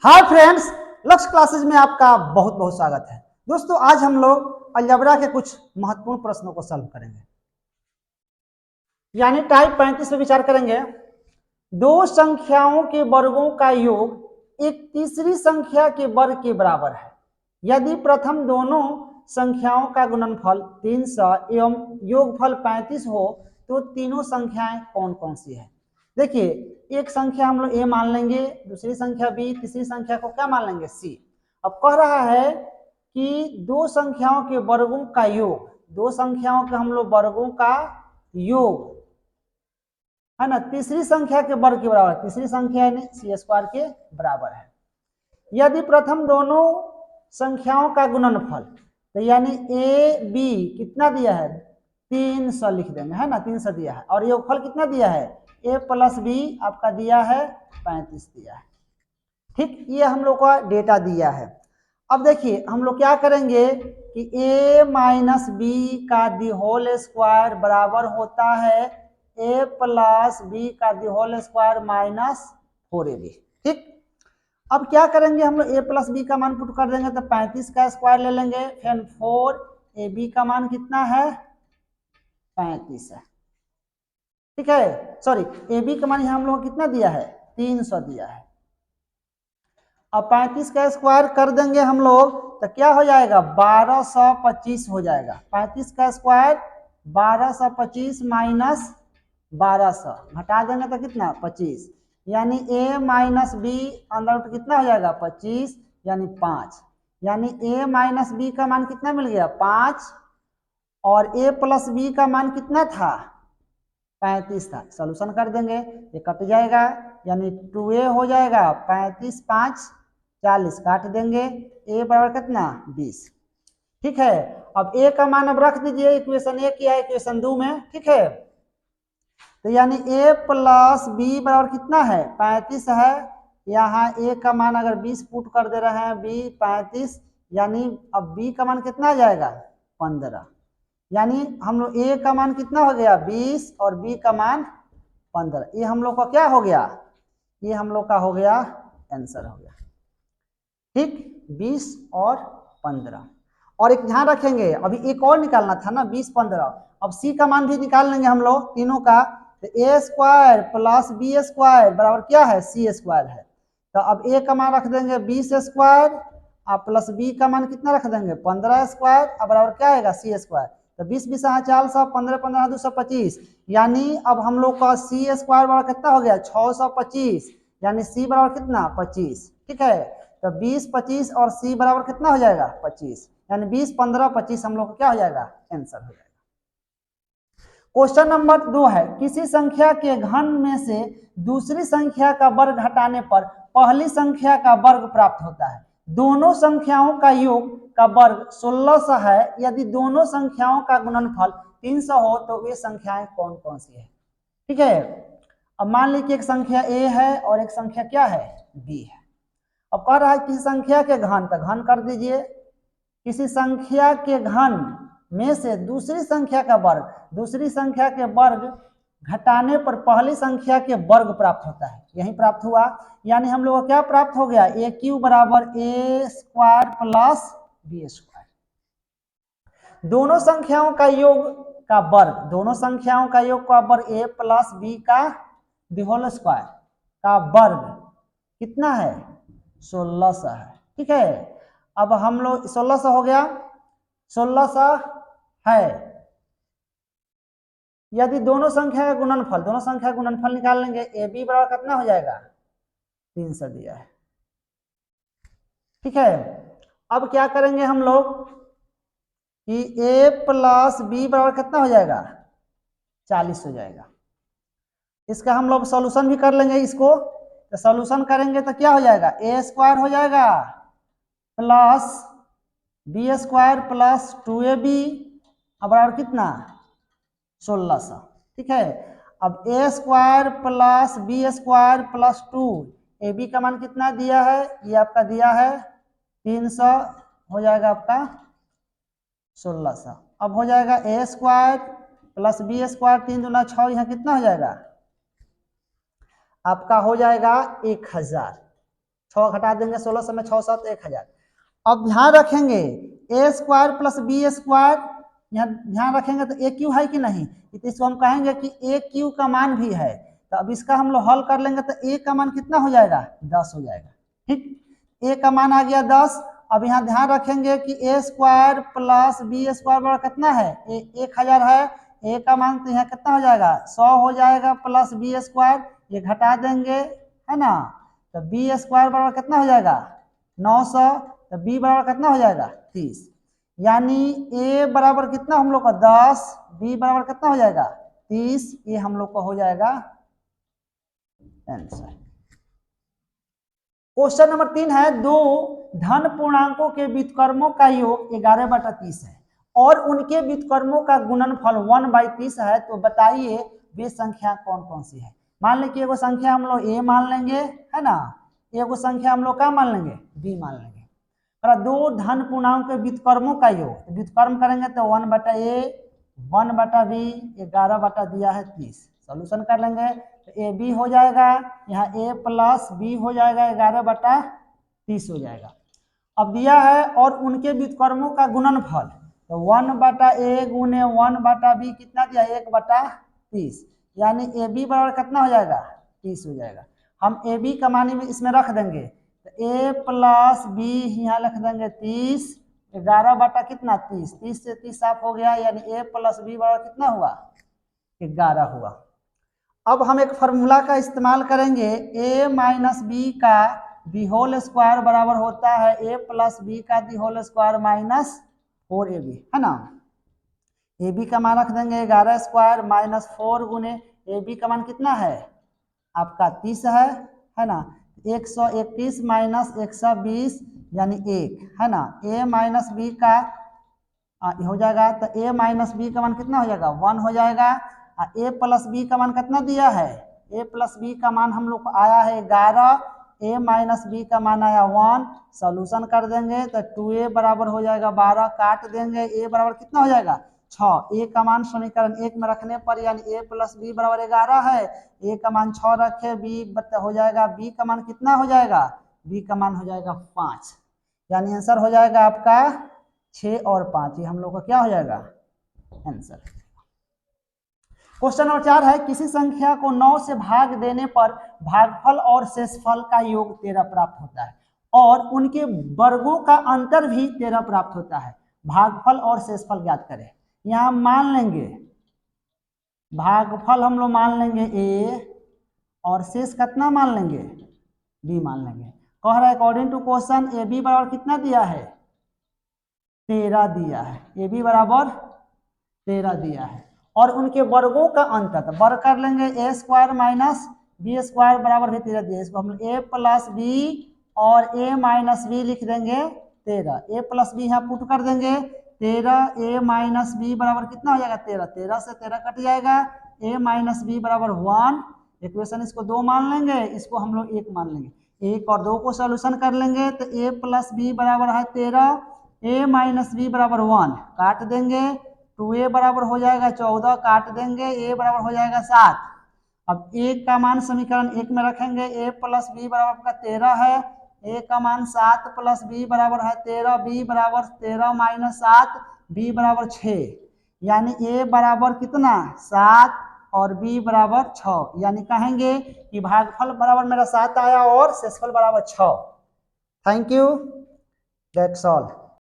Hi friends, लक्ष्य classes में आपका बहुत बहुत स्वागत है। दोस्तों, आज हम लोग अलजेब्रा के कुछ महत्वपूर्ण प्रश्नों को सॉल्व करेंगे, यानी टाइप 35 पे विचार करेंगे। दो संख्याओं के वर्गों का योग एक तीसरी संख्या के वर्ग के बराबर है। यदि प्रथम दोनों संख्याओं का गुणनफल 300 एवं योगफल 35 हो तो तीनों संख्याएं कौन कौन सी है। देखिए, एक संख्या हम लोग ए मान लेंगे, दूसरी संख्या बी, तीसरी संख्या को क्या मान लेंगे, सी। अब कह रहा है कि दो संख्याओं के वर्गों का योग, दो संख्याओं के हम लोग वर्गों का योग है ना, तीसरी संख्या के वर्ग के बराबर, तीसरी संख्या यानी सी स्क्वायर के बराबर है। यदि प्रथम दोनों संख्याओं का गुणनफल, तो यानी ए बी कितना दिया है, 300 लिख देंगे, है ना, 300 दिया है। और योगफल कितना दिया है, ए प्लस बी आपका दिया है 35 दिया है। ठीक, ये हम लोग का डेटा दिया है। अब देखिए, हम लोग क्या करेंगे कि ए माइनस बी का दी होल स्क्वायर बराबर होता है ए प्लस बी का the whole square minus 4ab। ठीक, अब क्या करेंगे, हम लोग ए प्लस बी का मान पुट कर देंगे तो 35 का स्क्वायर ले लेंगे, फिर 4ab का मान कितना है, 35 है। ठीक है, सॉरी, ए बी का मान यहाँ हम लोग कितना दिया है, 300 दिया है। अब 35 का स्क्वायर कर देंगे हम लोग तो क्या हो जाएगा, 1225 हो जाएगा। 35 का स्क्वायर 1225 माइनस 1200 घटा देंगे तो कितना, 25, यानी ए माइनस बी अंदर रूट कितना हो जाएगा, 25 यानी 5, यानी ए माइनस बी का मान कितना मिल गया, 5, और ए प्लस बी का मान कितना था, 35 था। सॉल्यूशन कर देंगे, ये कट जाएगा, यानी 2a हो जाएगा, 35 5 40 काट देंगे, ए बराबर कितना, 20। ठीक है, अब ए का मान अब रख दीजिए इक्वेशन 1 या इक्वेशन 2 में। ठीक है, तो यानी ए प्लस बी बराबर कितना है, 35 है। यहाँ ए का मान अगर 20 पुट कर दे रहे हैं, बी 35, यानी अब बी का मान कितना आ जाएगा, 15, यानी हम लोग ए का मान कितना हो गया, 20, और बी का मान 15। ये हम लोग का क्या हो गया, ये हम लोग का हो गया आंसर हो गया। ठीक, 20 और 15। और एक ध्यान रखेंगे, अभी एक और निकालना था ना, 20 15। अब सी का मान भी निकाल लेंगे हम लोग तीनों का, तो ए स्क्वायर प्लस बी स्क्वायर बराबर क्या है, सी स्क्वायर है। तो अब ए का मान रख देंगे 20 स्क्वायर, और प्लस बी का मान कितना रख देंगे, 15 स्क्वायर, अब बराबर क्या आएगा, सी स्क्वायर। तो 20 20 400, 15 15 225, यानी अब हम लोग का सी स्क्वायर बराबर कितना हो गया, 625, यानी सी बराबर कितना, 25। ठीक है, तो 20 25 और सी बराबर कितना हो जाएगा, 25, यानी 20 15 25 हम लोग का क्या हो जाएगा, आंसर हो जाएगा। क्वेश्चन नंबर 2 है, किसी संख्या के घन में से दूसरी संख्या का वर्ग घटाने पर पहली संख्या का वर्ग प्राप्त होता है। दोनों संख्याओं का योग का वर्ग 1600 है। यदि दोनों संख्याओं का गुणनफल 300 हो तो वे संख्याएं कौन कौन सी है। ठीक है, अब मान लीजिए कि एक संख्या a है और एक संख्या क्या है, b है। अब कह रहा है किसी संख्या के घन, तो घन कर दीजिए, किसी संख्या के घन में से दूसरी संख्या का वर्ग, दूसरी संख्या के वर्ग घटाने पर पहली संख्या के वर्ग प्राप्त होता है। यही प्राप्त हुआ, यानी हम लोग को क्या प्राप्त हो गया, ए क्यू बराबर ए स्क्वायर प्लस बी स्क्वायर। दोनों संख्याओं का योग का वर्ग, दोनों संख्याओं का योग का वर्ग ए प्लस बी का दी होल स्क्वायर का वर्ग कितना है, 1600 है। ठीक है, अब हम लोग 1600 हो गया, 1600 है। यदि दोनों संख्या का गुणनफल, दोनों संख्या का गुणनफल निकाल लेंगे, ए बी बराबर कितना हो जाएगा, 300 दिया है। ठीक है, अब क्या करेंगे हम लोग कि ए प्लस बी बराबर कितना हो जाएगा, 40 हो जाएगा। इसका हम लोग सॉल्यूशन भी कर लेंगे इसको, तो सॉल्यूशन करेंगे तो क्या हो जाएगा, ए स्क्वायर हो जाएगा plus B square plus 2ab बराबर कितना, 1600। ठीक है, अब A square plus B square plus 2, A B का मान कितना दिया है, ये आपका दिया है 300, हो जाएगा आपका 1600। अब हो जाएगा ए स्क्वायर प्लस बी स्क्वायर, 3 दूना 6, यहाँ कितना हो जाएगा, आपका हो जाएगा 1000। 6 घटा देंगे 1600 में 6 7 1000। अब ध्यान रखेंगे ए स्क्वायर प्लस बी स्क्वायर, यहाँ ध्यान रखेंगे तो ए क्यू है कि नहीं, तो इसको हम कहेंगे कि ए क्यू का मान भी है। तो अब इसका हम लोग हल कर लेंगे तो ए का मान कितना हो जाएगा 10 हो जाएगा। ठीक, ए का मान आ गया 10। अब यहाँ ध्यान रखेंगे कि ए स्क्वायर प्लस बी स्क्वायर बराबर कितना है 1000 है। ए का मान तो यहाँ कितना हो जाएगा 100 हो जाएगा प्लस बी स्क्वायर, ये घटा देंगे है ना, तो बी स्क्वायर बराबर कितना हो जाएगा 900, तो बी बराबर कितना हो जाएगा 30। यानी ए बराबर कितना हम लोग का 10, बी बराबर कितना हो जाएगा 30, ये हम लोग का हो जाएगा आंसर। क्वेश्चन नंबर 3 है, दो धन पूर्णांकों के व्युत्क्रमों का योग 11/30 है और उनके व्युत्क्रमों का गुणनफल 1/30 है, तो बताइए वे संख्या कौन कौन सी है। मान लें कि एगो संख्या हम लोग ए मान लेंगे है ना, एगो संख्या हम लोग क्या मान लेंगे बी मान लेंगे। दो धन पूर्णांक के व्युत्क्रमों का योग, व्युत्क्रम करेंगे तो 1/a 1/b 11 दिया है 30, सॉल्यूशन कर लेंगे तो ए बी हो जाएगा, यहाँ a प्लस बी हो जाएगा 11/30 हो जाएगा। अब दिया है और उनके व्युत्क्रमों का गुणनफल, तो 1/a गुने 1/b कितना दिया 1/30, यानी ए बी बराबर कितना हो जाएगा 30 हो जाएगा। हम ए बी का मान में इसमें रख देंगे तो a प्लस बी यहाँ लिख देंगे 30, 11 कितना 30, 30 से 30 साफ हो गया, यानी a प्लस बी बराबर कितना हुआ 11 हुआ। अब हम एक फॉर्मूला का इस्तेमाल करेंगे, a माइनस बी का दी होल स्क्वायर बराबर होता है a प्लस बी का the whole square minus 4ab है ना। ए बी का मान रख देंगे 11 स्क्वायर माइनस 4 गुने ए बी का मान कितना है आपका 30 है ना, 121 माइनस 120 यानी 1 है ना। a माइनस बी का हो जाएगा, तो a माइनस बी का मान कितना हो जाएगा 1 हो जाएगा। a प्लस बी का मान कितना दिया है, a प्लस बी का मान हम लोग को आया है 11, a माइनस बी का मान आया 1, सॉल्यूशन कर देंगे तो 2a बराबर हो जाएगा 12, काट देंगे a बराबर कितना हो जाएगा 6, a का मान समीकरण 1 में रखने पर यानी a प्लस बी बराबर 11 है, a का मान 6 रखे, b हो जाएगा, b का मान कितना हो जाएगा b का मान हो जाएगा 5, यानी आंसर हो जाएगा आपका 6 और 5, ये हम लोग का क्या हो जाएगा आंसर। क्वेश्चन नंबर 4 है, किसी संख्या को 9 से भाग देने पर भागफल और शेषफल का योग 13 प्राप्त होता है और उनके वर्गों का अंतर भी 13 प्राप्त होता है, भागफल और शेषफल ज्ञात करें। यहाँ मान लेंगे भागफल हम लोग मान लेंगे a और शेष कितना मान लेंगे b मान लेंगे। कह रहा है according to question A B बराबर कितना दिया है 13 दिया है, ए बी बराबर 13 दिया है और उनके वर्गों का अंतर वर्ग कर लेंगे a square minus B square बराबर भी 13 दिया है, इसको हम a प्लस बी और a माइनस बी लिख देंगे 13, a प्लस बी यहाँ पुट कर देंगे 13, a माइनस बी बराबर कितना हो जाएगा 13, 13 से 13 कट जाएगा, a माइनस बी बराबर 1, इक्वेशन इसको 2 मान लेंगे, इसको हम लोग 1 मान लेंगे, 1 और 2 को सॉल्यूशन कर लेंगे तो a प्लस बी बराबर है 13, a माइनस बी बराबर 1, काट देंगे 2a बराबर हो जाएगा 14, काट देंगे a बराबर हो जाएगा 7। अब a का मान समीकरण 1 में रखेंगे, a प्लस बी बराबर आपका 13 है, a का मान 7 प्लस b बराबर है 13, b बराबर 13 माइनस 7, b बराबर 6, यानी a बराबर कितना 7 और b बराबर 6, यानी कहेंगे कि भागफल बराबर मेरा 7 आया और शेषफल बराबर 6। Thank you, that's all.